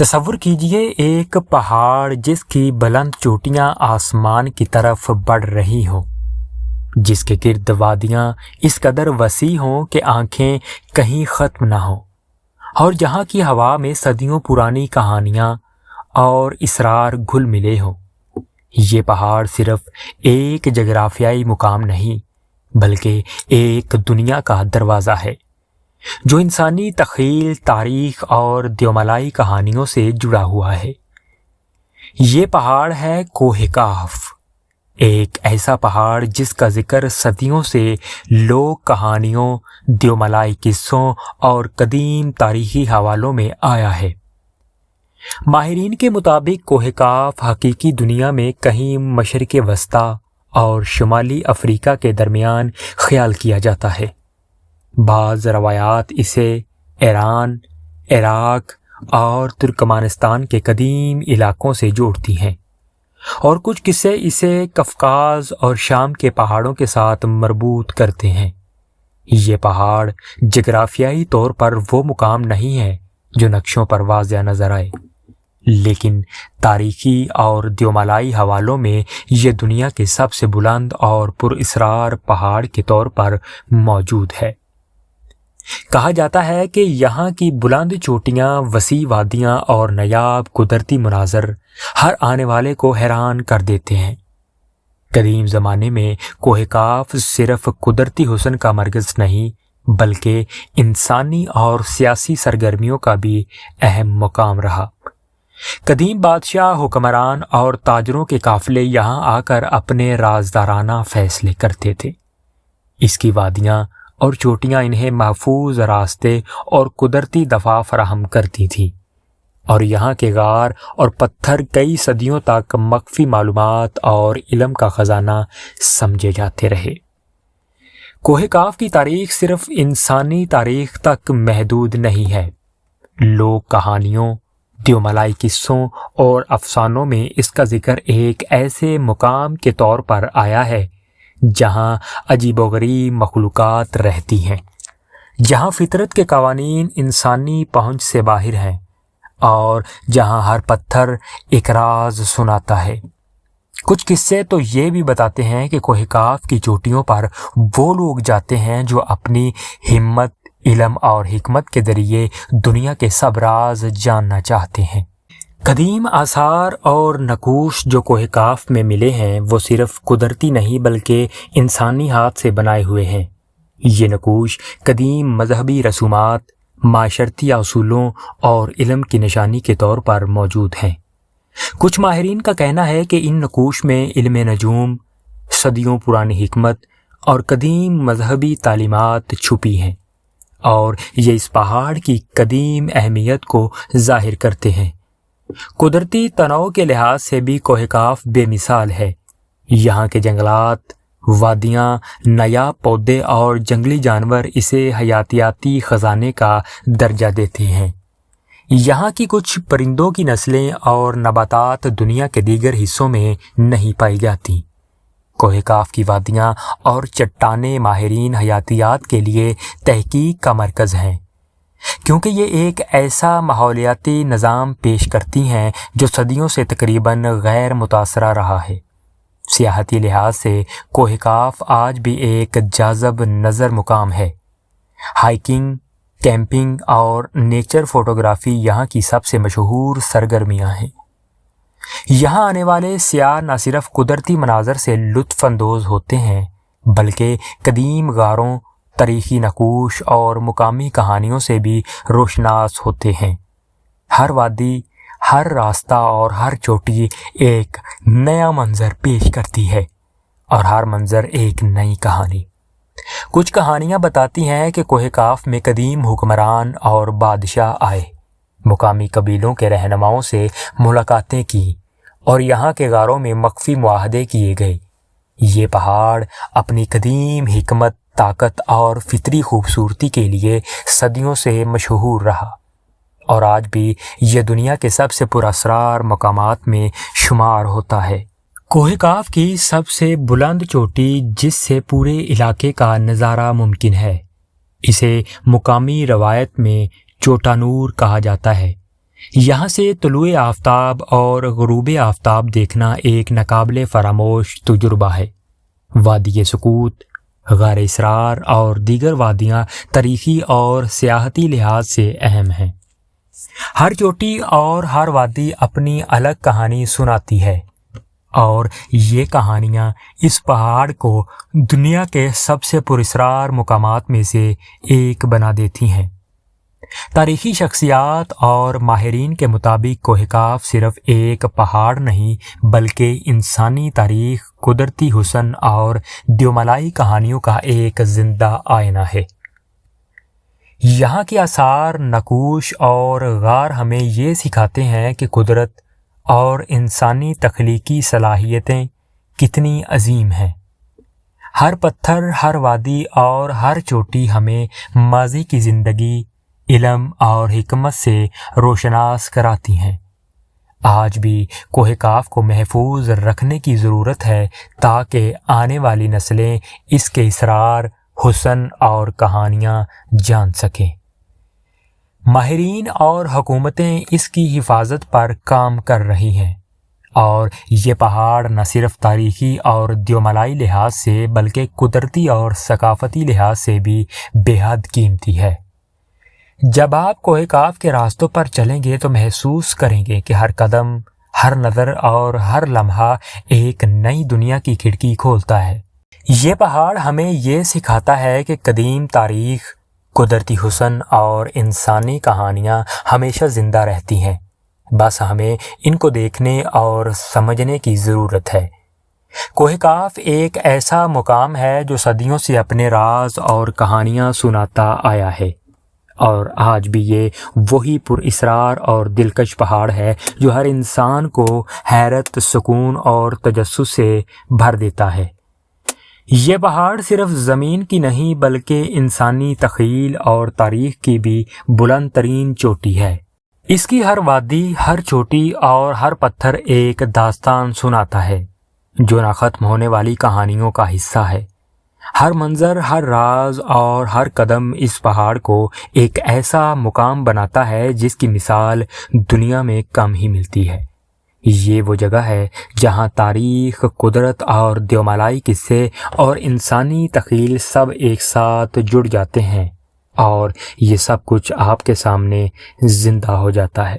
تصور کیجئے ایک پہاڑ جس کی بلند چوٹیاں آسمان کی طرف بڑھ رہی ہوں، جس کے گرد وادیاں اس قدر وسیع ہوں کہ آنکھیں کہیں ختم نہ ہوں، اور جہاں کی ہوا میں صدیوں پرانی کہانیاں اور اسرار گھل ملے ہوں۔ یہ پہاڑ صرف ایک جغرافیائی مقام نہیں بلکہ ایک دنیا کا دروازہ ہے جو انسانی تخیل، تاریخ اور دیوملائی کہانیوں سے جڑا ہوا ہے۔ یہ پہاڑ ہے کوہ کہف، ایک ایسا پہاڑ جس کا ذکر صدیوں سے لوک کہانیوں، دیوملائی قصوں اور قدیم تاریخی حوالوں میں آیا ہے۔ ماہرین کے مطابق کوہ کہف حقیقی دنیا میں کہیں مشرق وسطیٰ اور شمالی افریقہ کے درمیان خیال کیا جاتا ہے۔ بعض روایات اسے ایران، عراق اور ترکمانستان کے قدیم علاقوں سے جوڑتی ہیں، اور کچھ قصے اسے قفقاز اور شام کے پہاڑوں کے ساتھ مربوط کرتے ہیں۔ یہ پہاڑ جغرافیائی طور پر وہ مقام نہیں ہے جو نقشوں پر واضح نظر آئے، لیکن تاریخی اور دیوملائی حوالوں میں یہ دنیا کے سب سے بلند اور پر اسرار پہاڑ کے طور پر موجود ہے۔ کہا جاتا ہے کہ یہاں کی بلند چوٹیاں، وسیع وادیاں اور نایاب قدرتی مناظر ہر آنے والے کو حیران کر دیتے ہیں۔ قدیم زمانے میں کوہ کہف صرف قدرتی حسن کا مرکز نہیں بلکہ انسانی اور سیاسی سرگرمیوں کا بھی اہم مقام رہا۔ قدیم بادشاہ، حکمران اور تاجروں کے قافلے یہاں آ کر اپنے رازدارانہ فیصلے کرتے تھے۔ اس کی وادیاں اور چوٹیاں انہیں محفوظ راستے اور قدرتی دفاع فراہم کرتی تھیں، اور یہاں کے غار اور پتھر کئی صدیوں تک مخفی معلومات اور علم کا خزانہ سمجھے جاتے رہے۔ کوہ کہف کی تاریخ صرف انسانی تاریخ تک محدود نہیں ہے۔ لوک کہانیوں، دیوملائی قصوں اور افسانوں میں اس کا ذکر ایک ایسے مقام کے طور پر آیا ہے جہاں عجیب و غریب مخلوقات رہتی ہیں، جہاں فطرت کے قوانین انسانی پہنچ سے باہر ہیں، اور جہاں ہر پتھر ایک راز سناتا ہے۔ کچھ قصے تو یہ بھی بتاتے ہیں کہ کوہ کہف کی چوٹیوں پر وہ لوگ جاتے ہیں جو اپنی ہمت، علم اور حکمت کے ذریعے دنیا کے سب راز جاننا چاہتے ہیں۔ قدیم آثار اور نقوش جو کوہ کہف میں ملے ہیں وہ صرف قدرتی نہیں بلکہ انسانی ہاتھ سے بنائے ہوئے ہیں۔ یہ نقوش قدیم مذہبی رسومات، معاشرتی اصولوں اور علم کی نشانی کے طور پر موجود ہیں۔ کچھ ماہرین کا کہنا ہے کہ ان نقوش میں علم نجوم، صدیوں پرانی حکمت اور قدیم مذہبی تعلیمات چھپی ہیں، اور یہ اس پہاڑ کی قدیم اہمیت کو ظاہر کرتے ہیں۔ قدرتی تنوع کے لحاظ سے بھی کوہ کہف بے مثال ہے۔ یہاں کے جنگلات، وادیاں، نایاب پودے اور جنگلی جانور اسے حیاتیاتی خزانے کا درجہ دیتے ہیں۔ یہاں کی کچھ پرندوں کی نسلیں اور نباتات دنیا کے دیگر حصوں میں نہیں پائی جاتی۔ کوہ کہف کی وادیاں اور چٹانیں ماہرین حیاتیات کے لیے تحقیق کا مرکز ہیں، کیونکہ یہ ایک ایسا ماحولیاتی نظام پیش کرتی ہیں جو صدیوں سے تقریباً غیر متاثرہ رہا ہے۔ سیاحتی لحاظ سے کوہ کہف آج بھی ایک جاذب نظر مقام ہے۔ ہائکنگ، کیمپنگ اور نیچر فوٹوگرافی یہاں کی سب سے مشہور سرگرمیاں ہیں۔ یہاں آنے والے سیاح نہ صرف قدرتی مناظر سے لطف اندوز ہوتے ہیں بلکہ قدیم غاروں، تاریخی نقوش اور مقامی کہانیوں سے بھی روشناس ہوتے ہیں۔ ہر وادی، ہر راستہ اور ہر چوٹی ایک نیا منظر پیش کرتی ہے، اور ہر منظر ایک نئی کہانی۔ کچھ کہانیاں بتاتی ہیں کہ کوہ کہف میں قدیم حکمران اور بادشاہ آئے، مقامی قبیلوں کے رہنماؤں سے ملاقاتیں کی، اور یہاں کے غاروں میں مخفی معاہدے کیے گئے۔ یہ پہاڑ اپنی قدیم حکمت، طاقت اور فطری خوبصورتی کے لیے صدیوں سے مشہور رہا، اور آج بھی یہ دنیا کے سب سے پراسرار مقامات میں شمار ہوتا ہے۔ کوہ کہف کی سب سے بلند چوٹی جس سے پورے علاقے کا نظارہ ممکن ہے، اسے مقامی روایت میں چوٹا نور کہا جاتا ہے۔ یہاں سے طلوع آفتاب اور غروب آفتاب دیکھنا ایک ناقابل فراموش تجربہ ہے۔ وادی سکوت، غار اسرار اور دیگر وادیاں تاریخی اور سیاحتی لحاظ سے اہم ہیں۔ ہر چوٹی اور ہر وادی اپنی الگ کہانی سناتی ہے، اور یہ کہانیاں اس پہاڑ کو دنیا کے سب سے پراسرار مقامات میں سے ایک بنا دیتی ہیں۔ تاریخی شخصیات اور ماہرین کے مطابق کوہ کاف صرف ایک پہاڑ نہیں بلکہ انسانی تاریخ، قدرتی حسن اور دیومالائی کہانیوں کا ایک زندہ آئینہ ہے۔ یہاں کے آثار، نقوش اور غار ہمیں یہ سکھاتے ہیں کہ قدرت اور انسانی تخلیقی صلاحیتیں کتنی عظیم ہیں۔ ہر پتھر، ہر وادی اور ہر چوٹی ہمیں ماضی کی زندگی، علم اور حکمت سے روشناس کراتی ہیں۔ آج بھی کوہ کاف کو محفوظ رکھنے کی ضرورت ہے تاکہ آنے والی نسلیں اس کے اسرار، حسن اور کہانیاں جان سکیں۔ ماہرین اور حکومتیں اس کی حفاظت پر کام کر رہی ہیں، اور یہ پہاڑ نہ صرف تاریخی اور دیومالائی لحاظ سے بلکہ قدرتی اور ثقافتی لحاظ سے بھی بے حد قیمتی ہے۔ جب آپ کوہ کاف کے راستوں پر چلیں گے تو محسوس کریں گے کہ ہر قدم، ہر نظر اور ہر لمحہ ایک نئی دنیا کی کھڑکی کھولتا ہے۔ یہ پہاڑ ہمیں یہ سکھاتا ہے کہ قدیم تاریخ، قدرتی حسن اور انسانی کہانیاں ہمیشہ زندہ رہتی ہیں، بس ہمیں ان کو دیکھنے اور سمجھنے کی ضرورت ہے۔ کوہ کاف ایک ایسا مقام ہے جو صدیوں سے اپنے راز اور کہانیاں سناتا آیا ہے، اور آج بھی یہ وہی پراسرار اور دلکش پہاڑ ہے جو ہر انسان کو حیرت، سکون اور تجسس سے بھر دیتا ہے۔ یہ پہاڑ صرف زمین کی نہیں بلکہ انسانی تخیل اور تاریخ کی بھی بلند ترین چوٹی ہے۔ اس کی ہر وادی، ہر چوٹی اور ہر پتھر ایک داستان سناتا ہے جو نہ ختم ہونے والی کہانیوں کا حصہ ہے۔ ہر منظر، ہر راز اور ہر قدم اس پہاڑ کو ایک ایسا مقام بناتا ہے جس کی مثال دنیا میں کم ہی ملتی ہے۔ یہ وہ جگہ ہے جہاں تاریخ، قدرت اور دیومالائی قصے اور انسانی تخیل سب ایک ساتھ جڑ جاتے ہیں، اور یہ سب کچھ آپ کے سامنے زندہ ہو جاتا ہے۔